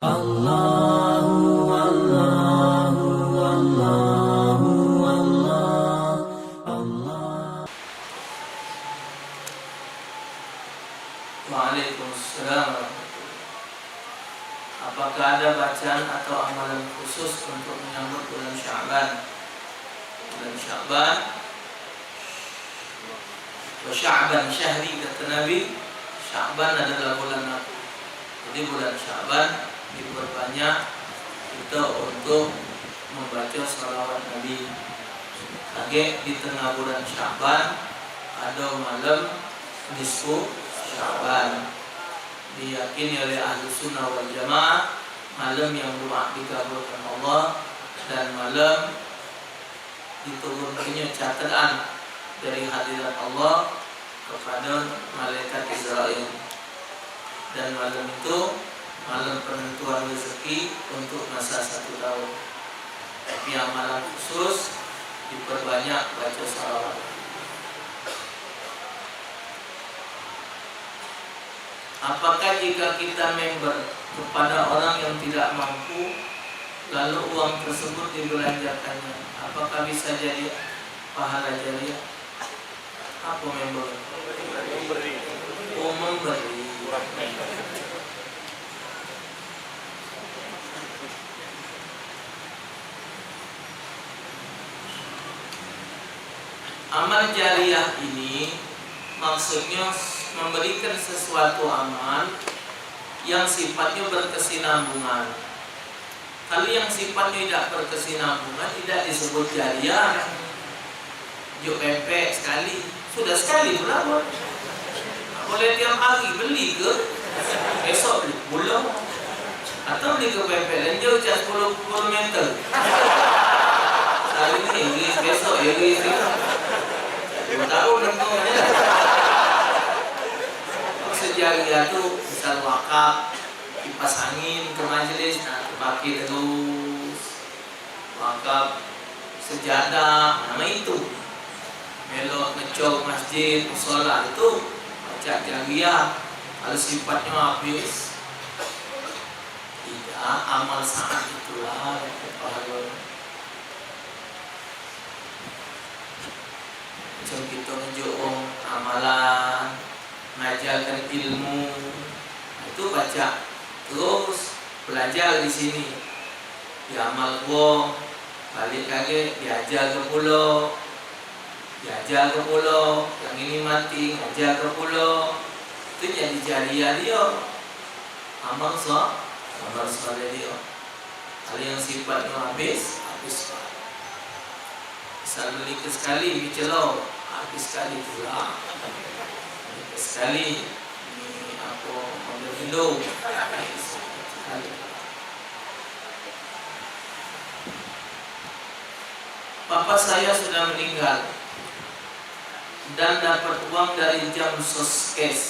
Allahu Allahu Allahu Allah Allah. Waalaikumsalam warahmatullahi. Apakah ada bacaan atau amalan khusus untuk menyambut bulan Sya'ban? Bulan Sya'ban, wa Sya'ban syahri, kata Nabi. Sya'ban adalah bulan aku. Jadi bulan Sya'ban diperbanyak kita untuk membaca salawat Nabi. Lagi di tengah bulan Sya'ban ada malam nisfu Sya'ban. Diyakini oleh ahli sunnah wal jamaah malam yang doa dikabulkan Allah dan malam diturunkannya catatan dari hadirat Allah kepada malaikat Israel. Dan malam itu malam penentuan rezeki untuk masa 1 tahun. Tapi yang malam khusus diperbanyak baca salawat. Apakah jika kita member kepada orang yang tidak mampu, lalu uang tersebut dibelanjakannya, apakah bisa jadi pahala jariah? Apa member? Memberi. Oh, memberi. Amal jariah ini maksudnya memberikan sesuatu amal yang sifatnya berkesinambungan. Kalau yang sifatnya tidak berkesinambungan tidak disebut jariah. Juk pempek sekali, sudah sekali berapa? Boleh tiap hari beli ke? Besok beli pulau atau beli ke pempek dan jauh 10 meter. Hari ini besok ini. Tahu tentunya. Jariah itu misal wakaf, kipas angin ke majelis, nah dipakai terus. Wakaf sejadah, nama itu. Melok ngecok masjid, musola itu baca jariah. Kalau sifatnya habis, tidak amal saat itulah yang berpahala. Macam kita ngejuk amalan, mengajarkan ilmu, itu baca terus, belajar di sini, diamal gua, balik lagi diajar ke pulau, diajar ke pulau, yang ini mati diajar ke pulau, itu jadi jariah dia, amal soleh dia. Kalau yang sifatnya habis. Misal beli ke sekali bicelau, habis sekali pula. Sekali ini aku mobil hidup. Papa saya sudah meninggal dan dapat uang dari jam soskes.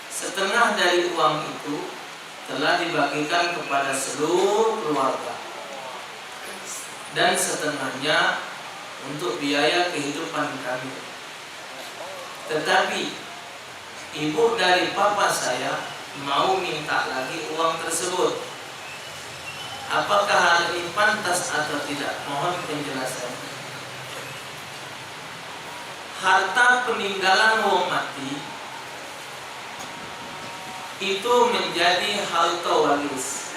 Setengah dari uang itu telah dibagikan kepada seluruh keluarga dan setengahnya untuk biaya kehidupan kami. Tetapi ibu dari papa saya mau minta lagi uang tersebut. Apakah hal ini pantas atau tidak? Mohon penjelasan. Harta peninggalan wong mati itu menjadi harta waris.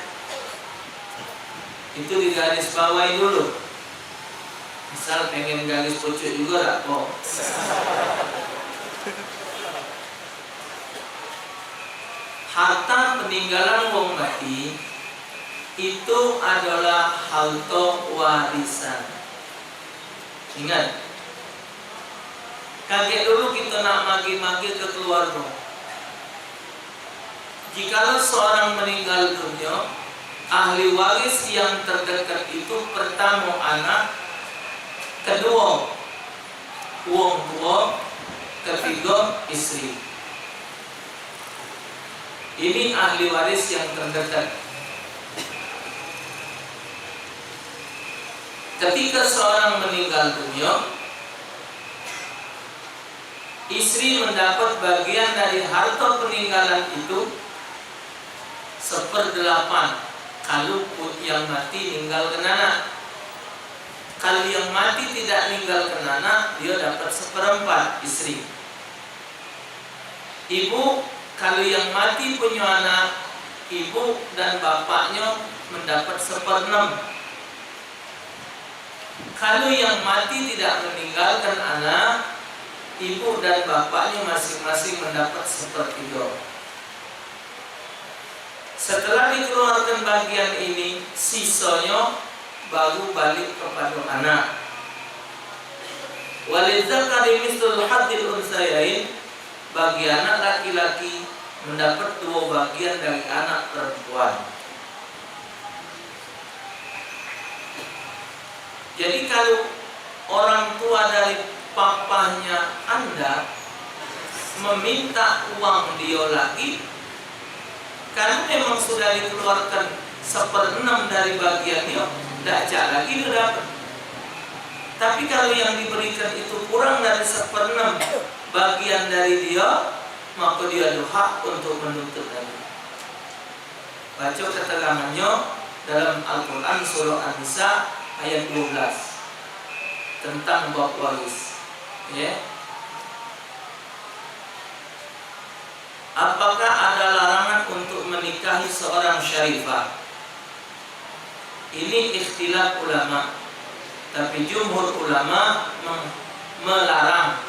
Itu digaris bawahi dulu. Misal pengen garis pucuk juga tak kok. Harta peninggalan wong mati itu adalah harta warisan. Ingat, kaget dulu kita nak magi-magi ke keluarga. Jikalau seorang meninggal dunia, ahli waris yang terdekat itu pertama anak, kedua wong tua, ketiga istri. Ini ahli waris yang terdekat. Ketika seorang meninggal dunia, istri mendapat bagian dari harta peninggalan itu 1/8 kalau yang mati ninggalkan anak. Kalau yang mati tidak ninggalkan anak, dia dapat 1/4 istri. Ibu, kalau yang mati punya anak, ibu dan bapaknya mendapat 1/6. Kalau yang mati tidak meninggalkan anak, ibu dan bapaknya masing-masing mendapat 1/3. Setelah dikeluarkan bagian ini, sisanya baru balik kepada anak. Walidzakari mithlul hadzil unsayain, bagi anak laki-laki mendapat 2 bagian dari anak perempuan. Jadi kalau orang tua dari papahnya Anda meminta uang dia lagi, karena memang sudah dikeluarkan 1/6 dari bagiannya, tidak cak lagi dia dapat. Tapi kalau yang diberikan itu kurang dari 1/6 bagian dari dia, maka dia ada hak untuk menuntut lagi. Baca keterangannya dalam Al-Quran surah An-Nisa ayat 12 tentang bab waris. Ya. Apakah ada larangan untuk menikahi seorang syarifah? Ini ikhtilaf ulama, tapi jumhur ulama melarang.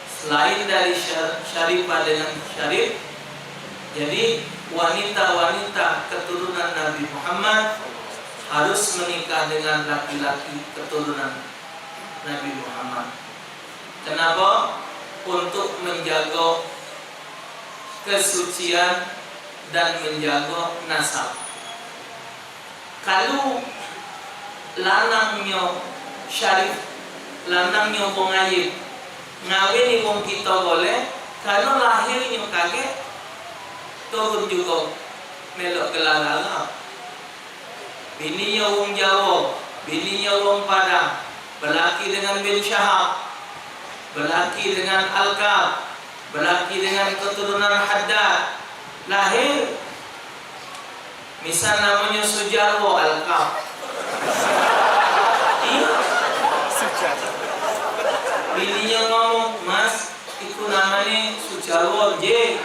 Selain dari syarifah dengan syarif, jadi wanita-wanita keturunan Nabi Muhammad harus menikah dengan laki-laki keturunan Nabi Muhammad. Kenapa? Untuk menjaga kesucian dan menjaga nasab. Kalau lanangnya syarif, lanangnya wong ayib, ngawini wong kita boleh. Kalau lahirnya kaget, turun juga melok gelar Arab. Bininya wong Jawa, bininya wong Padang, belaki dengan bin Syahab, belaki dengan Al-Kab, belaki dengan keturunan Haddad. Lahir misal namanya Sujarwo Al-Kab. Iya. Bininya ngomong, "Mas, itu namanya Sujarwo J,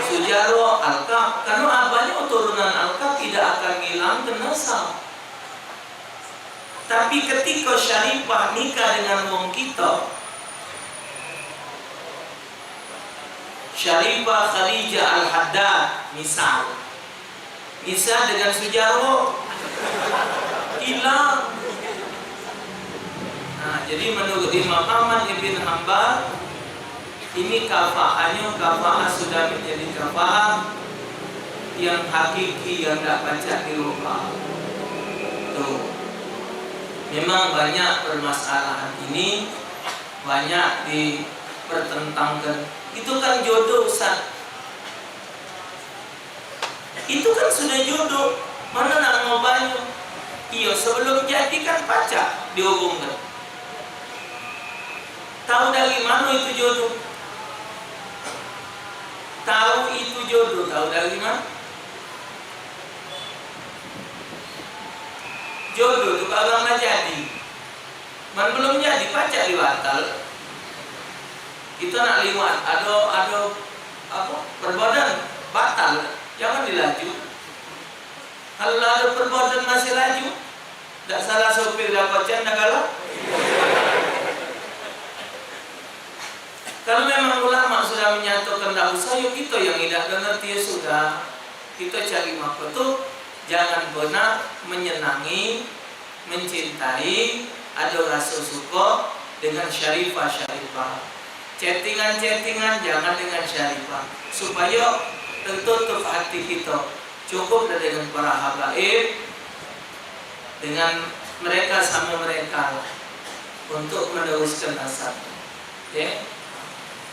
Sujarwo Al-Kab." Karena abahnya keturunan Al-Kab tidak akan hilang ke nasab. Tapi ketika syarifah nikah dengan wong kita, Syarifah Khadijah Al-Haddad misal dengan Sujarwo hilang. Nah, jadi menurut Imam Ahmad ibn Hanbal, ini kafaahnya sudah menjadi kafaah yang hakiki, yang tidak baca dirubah. Tuh, memang banyak permasalahan ini, banyak dipertentangkan. Itu kan jodoh, Ustaz. Itu kan sudah jodoh. Mana nak mau banyak? Iya, sebelum jadi kan pacak dihubungkan. Tahu dari mana itu jodoh? Tahu itu jodoh, tahu dari mana? Jodoh itu kalau nggak jadi, man belum jadi pacak dibatal. Itu nak liwat, ada apa? Perbuatan batal, jangan dilaju. Kalau ada perbuatan masih laju, tidak salah sopir dapat canda kalau. Kalau memang ulama sudah menyatakan tidak usah, yuk kita yang tidak mengerti ya sudah, kita cari makhluk. Jangan pernah menyenangi, mencintai, ada rasa suka dengan syarifah. Chattingan jangan dengan syarifah, supaya tertutup hati kita. Cukup dengan para habaib, dengan mereka sama mereka untuk meneruskan nasab, ya,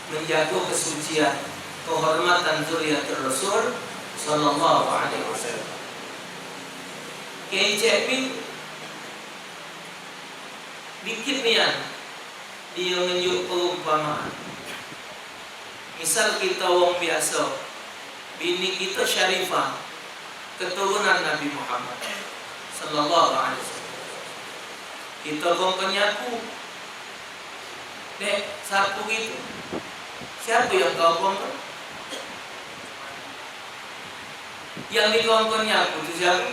menjaga kesucian, kehormatan zuriatul Rasul sallallahu alaihi wasallam. Kiai Cepin dikit nian dia menunjuk perumpamaan. Misal kita wong biasa, bini kita syarifah, keturunan Nabi Muhammad sallallahu alaihi wasallam. Kita kongkon nyaku. Dek, sapu gitu. Siapa yang kau kongkon? Yang dikongkon nyaku itu siapa?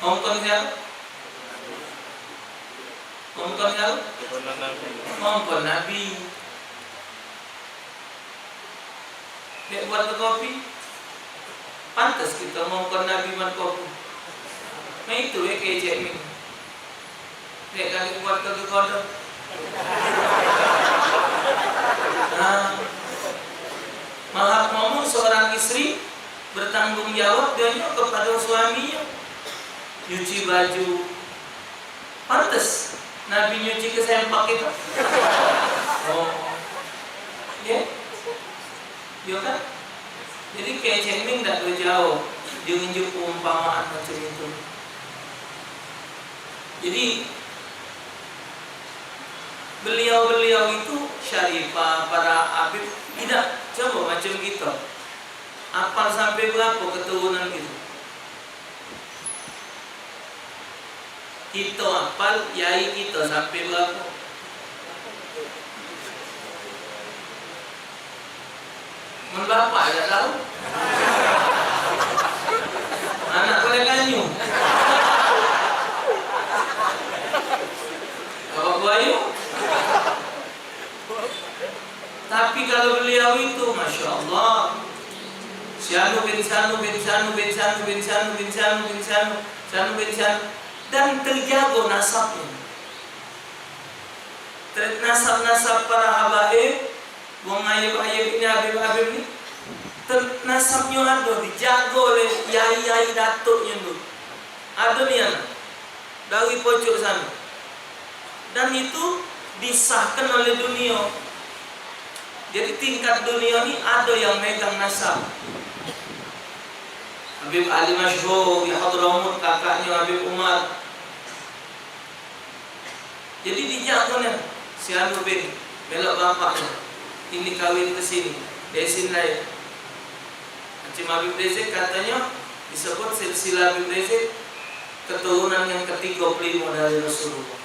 Kongkon siapa? Kongkon siapa? Kongkon Nabi. Dek buat kopi. Pantas kita ngongkon Nabi buat kopi. Nah itu ya kayak Cik Min. Dek kali buat ke kodok. Nah, malah seorang istri bertanggung jawab dia kepada suaminya, nyuci baju. Pantas Nabi nyuci ke sempak itu. Oh, ya, dia kan. Jadi kayak Cengming tidak berjauh, dia nunjuk perumpamaan macam itu. Jadi beliau-beliau itu syarifah, para habib tidak coba macam kita. Apal sampai berapa keturunan gitu? Kita apal, yai kita sampai berapa? Mun bapak tidak tahu. Anak boleh kanyu. Bapak Bayu. Tapi kalau beliau itu, masya Allah, Sianu bin Sanu bin Sanu bin Sanu bin Sanu bin Sanu bin Sanu Sanu bin Sanu, dan terjaga nasabnya. Nasab-nasab para habaib, wong ayub-ayub ini, habib-habib ini, nasabnya ada, dijaga oleh yai-yai datuknya itu. Ada nih anak, dari pojok sana. Dan itu disahkan oleh dunia. Jadi tingkat dunia ini ada yang megang nasab. Habib Ali Masyhur di Hadramut, kakaknya Habib Umar. Jadi dijagonya si Anu bin belok bapaknya. Ini kawin ke sini, desin lain. Macam Habib Rizik katanya disebut silsilah Habib Rizik keturunan yang ke-35 dari Rasulullah.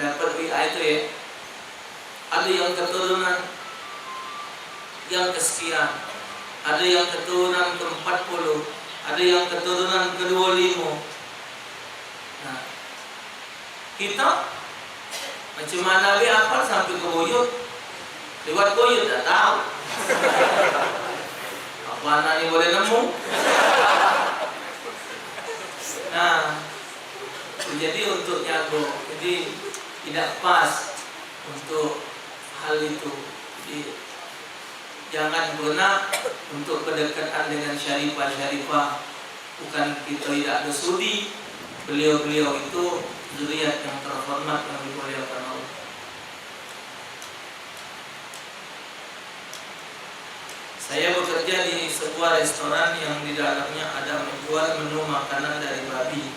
Dapat WA itu ya. Ada yang keturunan yang kesekian, ada yang keturunan ke-40, ada yang keturunan ke-25. Nah, kita macam mana apa sampai ke Buyut, lewat Buyut tak tahu. Apa anak ini boleh nemu? Nah, jadi untuk nyago, jadi tidak pas untuk hal itu. Jadi, jangan pernah untuk kedekatan dengan syarifah-syarifah. Bukan kita tidak ada sudi. Beliau-beliau itu zuriat yang terhormat yang dimuliakan Allah. Saya bekerja di sebuah restoran yang di dalamnya ada menjual menu makanan dari babi.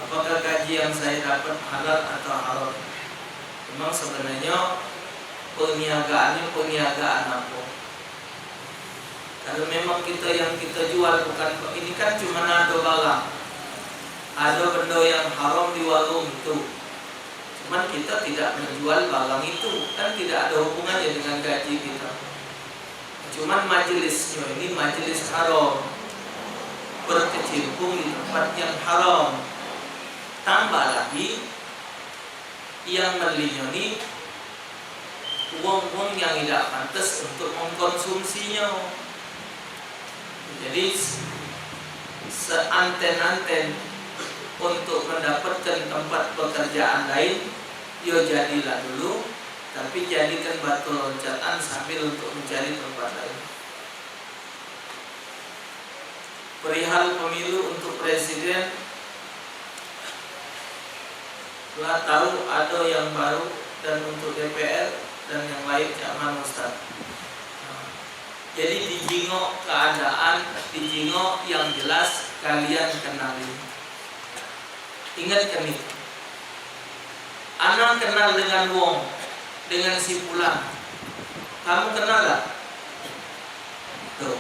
Apakah gaji yang saya dapat halal atau haram? Memang sebenarnya perniagaan apa? Kalau memang yang kita jual bukan ini, kan cuma ada barang, ada benda yang haram di warung itu. Cuman kita tidak menjual barang itu, kan tidak ada hubungannya dengan gaji kita. Cuman majelisnya ini majelis haram, berkecimpung di tempat yang haram. Tambah lagi yang melindungi uang-uang yang tidak pantas untuk mengkonsumsinya. Jadi seanten-anten untuk mendapatkan tempat pekerjaan lain, yo jadilah dulu, tapi jadikan batu loncatan sambil untuk mencari tempat lain. Perihal pemilu untuk presiden, telah tahu ada yang baru, dan untuk DPR dan yang lain zaman Ustaz. Jadi dijingok keadaan, dijingok yang jelas kalian kenali. Ingatkan itu. Anak kenal dengan wong, dengan si pulang. Kamu kenal gak? Tuh.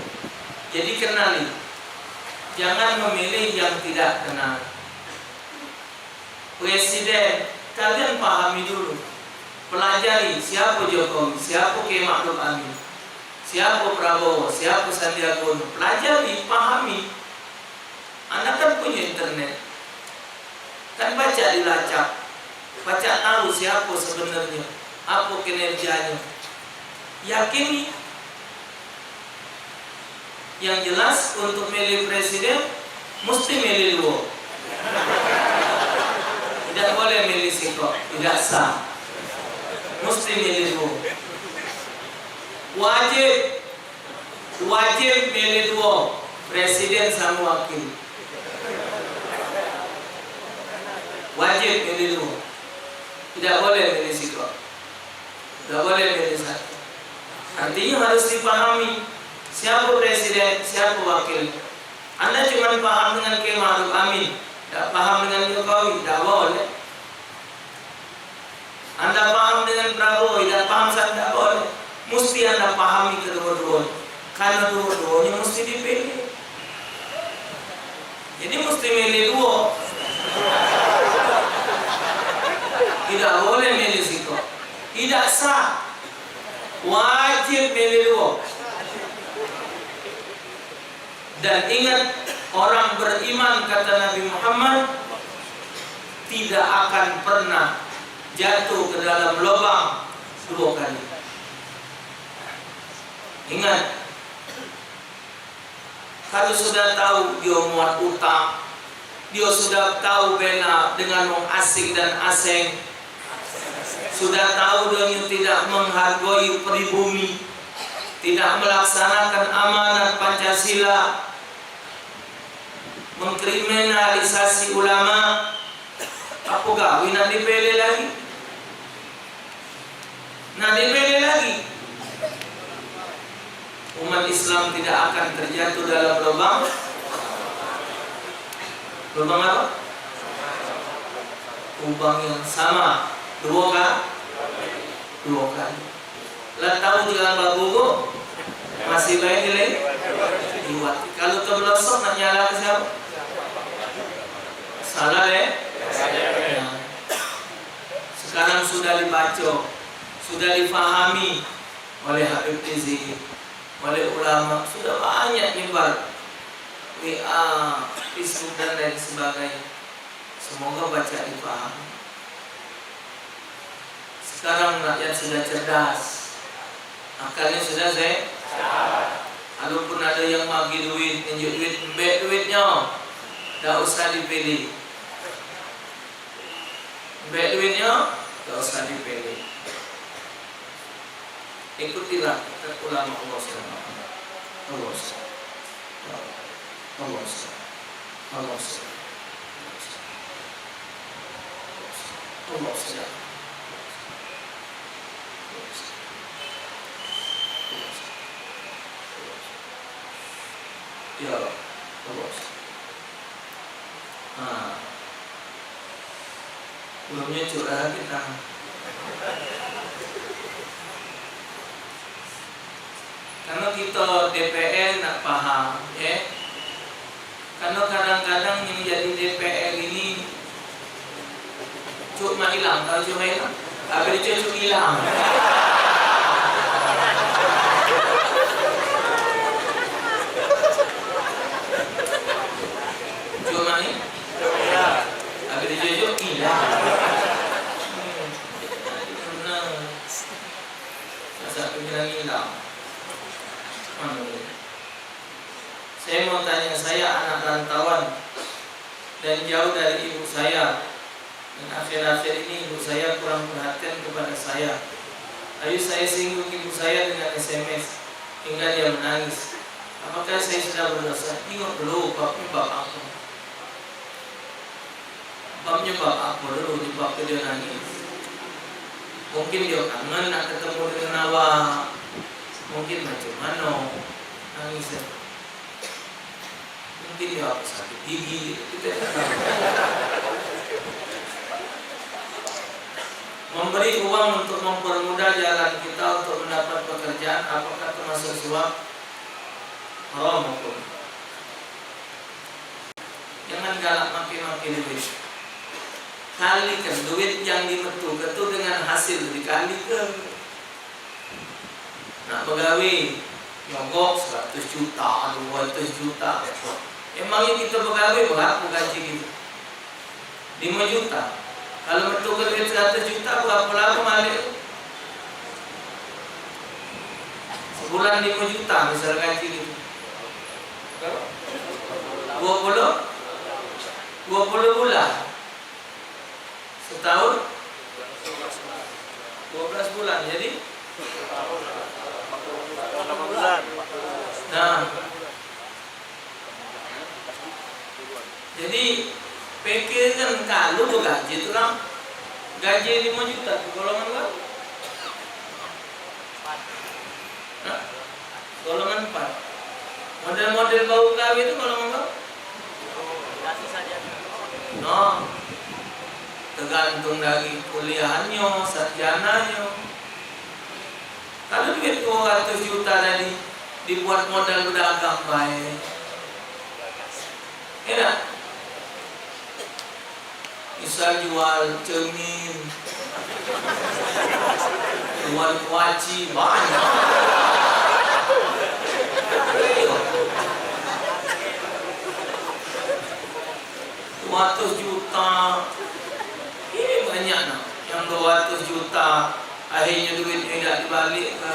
Jadi kenali. Jangan memilih yang tidak kenal. Presiden, kalian pahami dulu. Pelajari siapa Jokowi, siapa Kiai Ma'ruf Amin, siapa Prabowo, siapa Sandiaga Uno. Pelajari, pahami. Anda kan punya internet, kan baca dilacak, baca tahu siapa sebenarnya, apa kinerjanya. Yakini. Yang jelas untuk milih presiden mesti milih dua. Tidak boleh milih sikok, tidak sah. Mesti milih dua. Wajib milih dua, presiden sama wakil. Wajib milih dua. Tidak boleh milih sikok. Tidak boleh milih satu. Artinya harus dipahami siapa presiden, siapa wakil. Anda cuma paham dengan Kiai Ma'ruf Amin, tidak paham dengan Jokowi, tidak boleh. Anda paham dengan Prabowo, tidak paham tidak boleh. Mesti Anda pahami kedua-duanya, karena dua-duanya mesti dipilih. Jadi mesti milih dua. Tidak boleh milih sikap. Tidak sah. Wajib milih dua. Dan ingat, orang beriman kata Nabi Muhammad tidak akan pernah jatuh ke dalam lubang dua kali. Ingat, kalau sudah tahu dia muat utang, dia sudah tahu bela dengan orang asing dan asing, sudah tahu dia tidak menghargai pribumi, tidak melaksanakan amanat Pancasila, mengkriminalisasi ulama, apa gawe nak dipilih lagi? Nak dipilih lagi? Umat Islam tidak akan terjatuh dalam lubang apa? Lubang yang sama dua kali. Lah tahu jalan babu masih baik nilai diwat. Kalau terblosok nak nyala ke siapa? Salah ya? Sekarang sudah dibaca, sudah difahami oleh Habib Rizik, oleh ulama, sudah banyak nyebar WA, Facebook dan lain sebagainya. Semoga baca difahami. Sekarang rakyat sudah cerdas, akalnya sudah sehat. Kalaupun ada yang bagi duit, tunjuk duit, mbak duitnya, tak usah dipilih. Mbak duitnya, tak usah dipilih. Ikutilah ulama Allah SWT. Ya Allah. Belumnya curah kita. Karena kita DPR nak paham, ya. Karena kadang-kadang yang jadi DPR ini cuma hilang, tahu cuma hilang. Habis itu cuma hilang. Cuma ni, habis itu hilang. Masa pikiran hilang. Saya mau tanya, saya anak rantauan dan jauh dari ibu saya, dan akhir-akhir ini ibu saya kurang perhatian kepada saya. Ayo saya singgung ibu saya dengan SMS hingga dia menangis. Apakah saya sudah berdosa? Tengok dulu babnya bab apa. Babnya bab apa dulu sebab dia nangis. Mungkin dia kangen nak ketemu dengan awak. Mungkin macam mana nangis. Mungkin dia sakit gigi. Memberi uang untuk mempermudah jalan kita untuk mendapat pekerjaan, apakah termasuk suap? Haram hukum. Jangan galak maki-maki duit. Kalikan duit yang dimetu dengan hasil dikali ke. Nak pegawai nyogok 100 juta, 200 juta. Emangnya kita pegawai berapa gaji kita? 5 juta. Kalau metu ke duit 100 juta berapa lama balik? Sebulan 5 juta misal gaji kita. 20 bulan. Setahun 12 bulan. Jadi nah, jadi pikir kan kalau tuh gaji itu kan gaji 5 juta golongan berapa? Nah, golongan 4. Model-model bau kawin itu golongan berapa? Kasih saja. No, tergantung dari kuliahnya, sarjananya. Kalau duit 200 juta tadi dibuat modal berdagang baik, enak. Misal jual cermin, jual kuaci banyak. 200 juta, ini banyak nak. Yang 200 juta akhirnya duitnya tidak dibalik ke.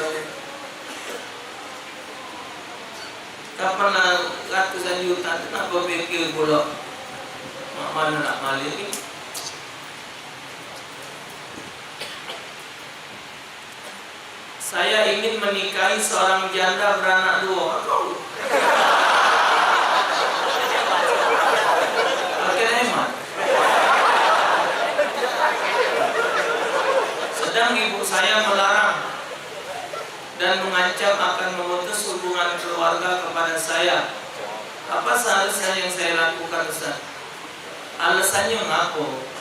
Kapan ratusan juta itu nak berpikir pula mana nak balik ni? Saya ingin menikahi seorang janda beranak 2. Makin hemat. Sedang ibu saya melarang dan mengancam akan memutus hubungan keluarga kepada saya. Apa seharusnya yang saya lakukan, Ustaz? Alasannya apa?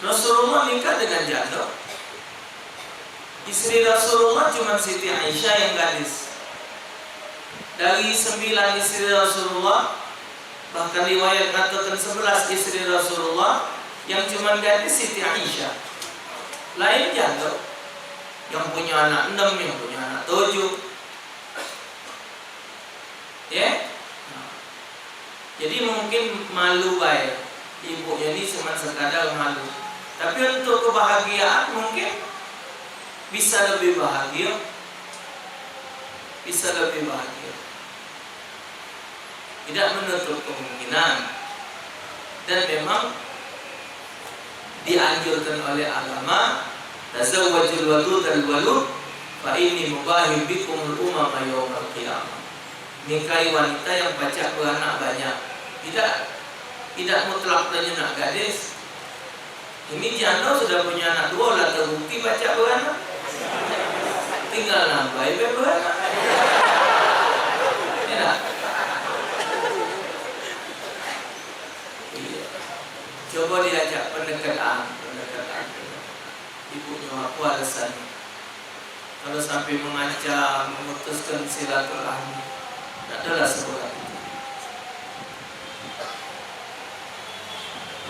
Rasulullah nikah dengan janda. Istri Rasulullah cuma Siti Aisyah yang gadis. Dari 9 istri Rasulullah, bahkan riwayat katakan 11 istri Rasulullah, yang cuma gadis Siti Aisyah. Lain janda yang punya anak 6, yang punya anak 7. Ya? Jadi mungkin malu baik. Ibunya ini cuma sekadar malu. Tapi untuk kebahagiaan mungkin bisa lebih bahagia. Bisa lebih bahagia. Tidak menutup kemungkinan. Dan memang dianjurkan oleh agama, tazawwajul walud al-walud fa inni mubahim bikumul umama yawmal qiyamah. Nikahi wanita yang pacak beranak banyak. Tidak mutlak dan nak gadis. Ini janda sudah punya anak 2 lah, terbukti pacak beranak. Tinggal nambah beranak. Ya. Iya. Coba diajak pendekatan. Ibunya apa alasannya? Kalau sampai mengancam, memutuskan silaturahmi, tidak adalah sebuah.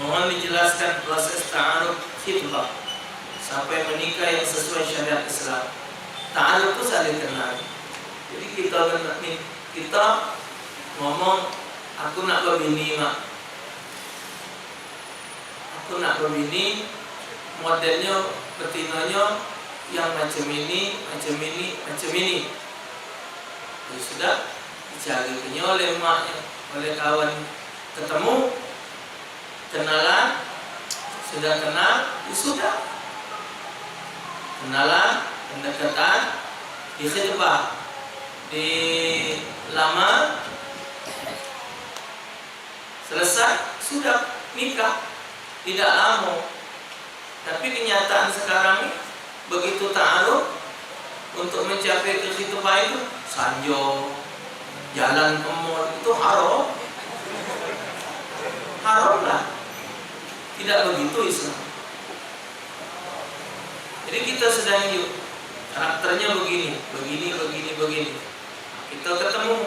Mohon dijelaskan proses ta'aruf khitbah sampai menikah yang sesuai syariat Islam. Ta'aruf itu saling kenal. Jadi kita ngomong, aku nak berbini mak. Aku nak berbini, modelnya, betinanya yang macam ini, macam ini, macam ini. Jadi sudah dicari oleh emaknya, oleh kawan, ketemu, kenalan, sudah kenal, ya sudah. Kenalan, pendekatan, dikhitbah, dilamar, selesai, sudah nikah. Tidak lama. Tapi kenyataan sekarang ini, begitu ta'aruf, untuk mencapai ke khitbah itu sanjo, jalan ke mall, itu haram. Haram lah. Tidak begitu Islam. Jadi kita sedang yuk karakternya begini. Kita ketemu,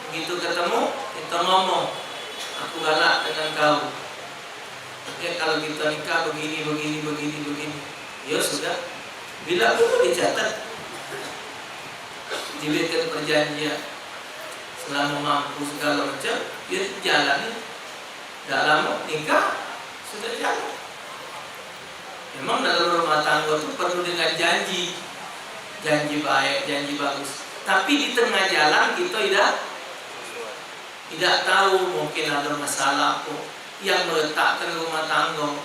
begitu ketemu kita ngomong, aku galak dengan kau. Oke, kalau kita nikah begini. Ya sudah, bila perlu dicatat, dibikin perjanjian selama mampu segala macam, ya jalani. Tidak lama nikah sudah jalan. Memang dalam rumah tangga itu perlu dengan janji baik, janji bagus. Tapi di tengah jalan kita tidak tahu, mungkin ada masalah kok yang meletakkan rumah tangga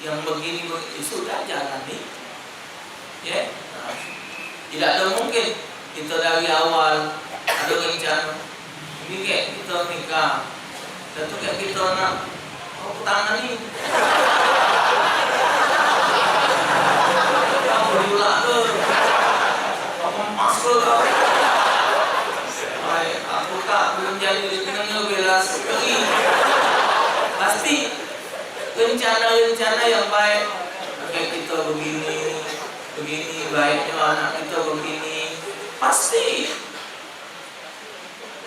yang begini sudah jalani. Ya, tidak ada mungkin kita dari awal ada rencana ini kayak kita nikah, dan kayak kita nak tangan ini. Pula ke apa masuk ke aku tak belum jadi dengan belas pergi. Pasti rencana yang baik, kayak kita begini baiknya anak kita begini, pasti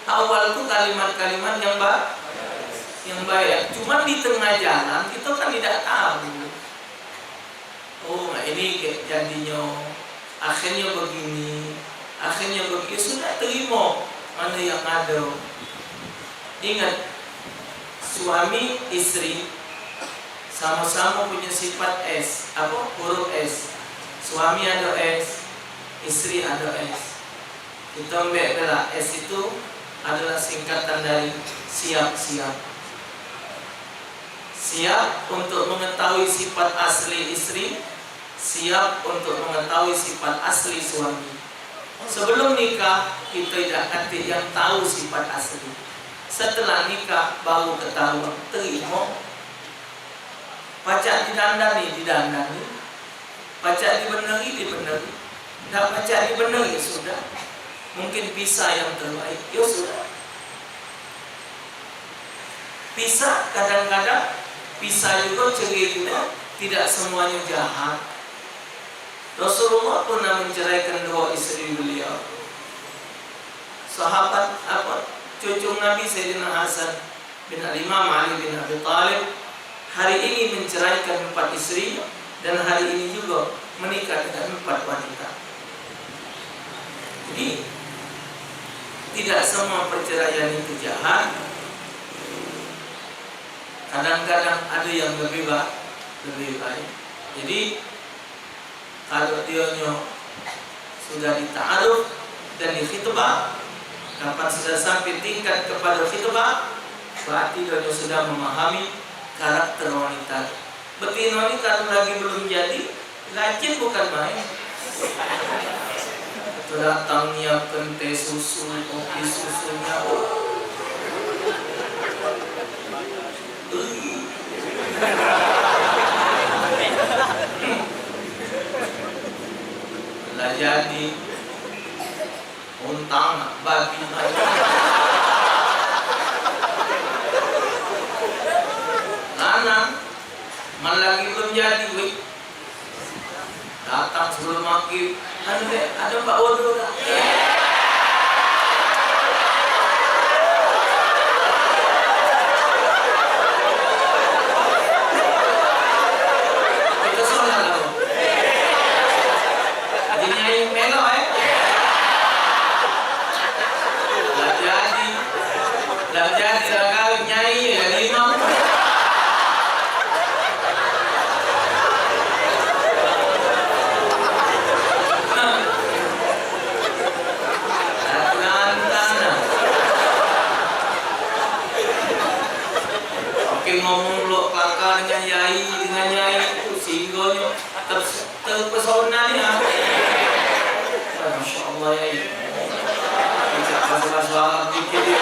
awal tuh kalimat-kalimat yang baik. Cuma di tengah jalan kita kan tidak tahu. Oh, ini kayak jadinya akhirnya begini, sudah terima mana yang ada. Ingat, suami istri sama-sama punya sifat S, huruf S. Suami ada S, istri ada S. Kita ambil adalah S itu adalah singkatan dari siap. Siap untuk mengetahui sifat asli istri, siap untuk mengetahui sifat asli suami. Sebelum nikah kita tidak yang tahu sifat asli. Setelah nikah baru ketahuan, terima. Pacak didandani, pacak dibeneri. Tidak pacak dibeneri, ya sudah. Mungkin pisah yang terbaik, ya sudah. Pisah kadang-kadang, pisah juga cerai juga, tidak semuanya jahat. Rasulullah pernah menceraikan 2 istri beliau. Sahabat cucu Nabi Sayyidina Hasan bin Imam Ali bin Abi Thalib hari ini menceraikan 4 istri, dan hari ini juga menikah dengan 4 wanita. Jadi tidak semua perceraian itu jahat. Kadang-kadang ada yang lebih baik. Jadi kalau dia sudah dita'aruf dan dikhitbah, kapan sudah sampai tingkat kepada khitbah, berarti dia sudah memahami karakter wanita. Betina ini kalau lagi belum jadi, rajin bukan main. Datang nyiapkan teh susu, kopi susunya. Lah jadi untang babi lanang malah lagi belum jadi datang sebelum maghrib, ada Pak Wodo kita sholat lah jadi melo dah jadi dah kawin nyai ya imam. Ngomong lo kelakar dengan nyai itu sehingga terpesona ya. Masya Allah ya. Tidak masalah dikit ya.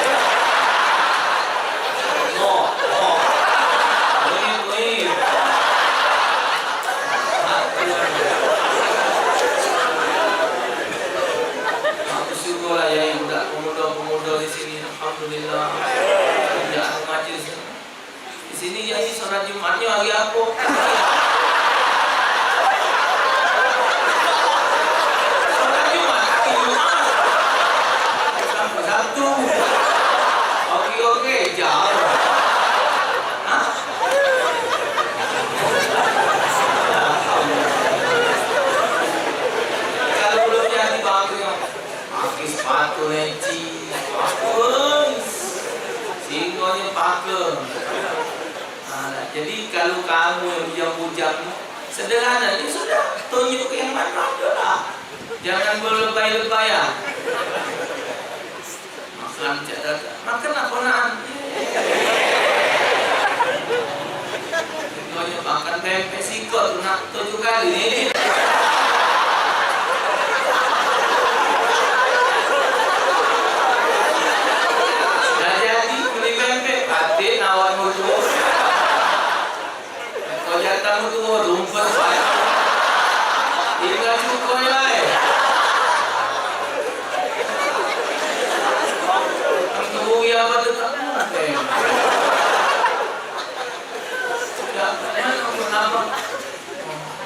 Aku syukur lah ya pemuda di sini. Alhamdulillah. Tidak majlis. Di sini ya ini sholat Jumatnya hari apa? Sholat Jumat, hari Jumat. Sampai Sabtu. Oke, jauh. Hah? Kalau belum jadi pakai sepatu leci, singgonya pakai. Nah, jadi kalau kamu yang bujang sederhana, ini sudah tunjuk yang mana lah. Jangan berlebay-lebay ya. Makan apa nan? Singgonya makan tempe sikot, nak 7 kali ini. Kamu tuh rumput saya, tinggal cukup ya. Kamu ya betul kamu. Ya, kenapa?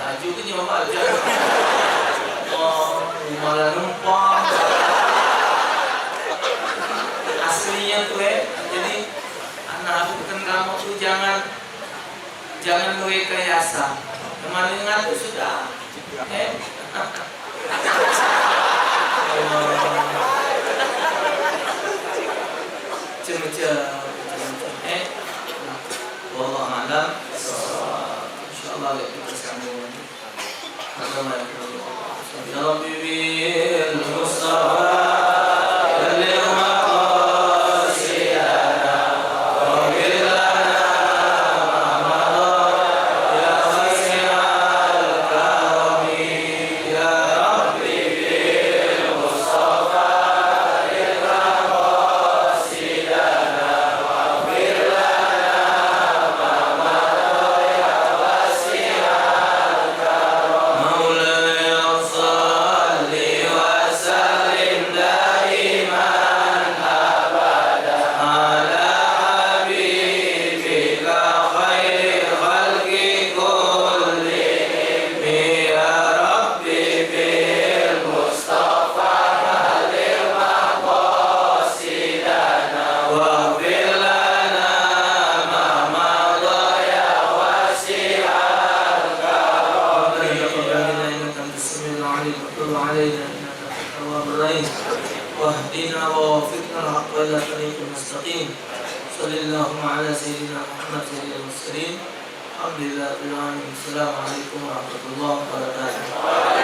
Laju ke nyoba aja. Oh, malah numpang. Aslinya tuh jadi anak aku kan kamu tuh jangan rekayasa. Kemarin ngatur sudah. Cem-cem. Wallah alam. Insyaallah kita sambung. Assalamualaikum. Ya Rabbi bil Mustafa. واهدنا ووفقنا الحق إلى طريق المستقيم. صلى الله على سيدنا محمد سيد المرسلين. الحمد لله رب العالمين. السلام عليكم ورحمة الله وبركاته.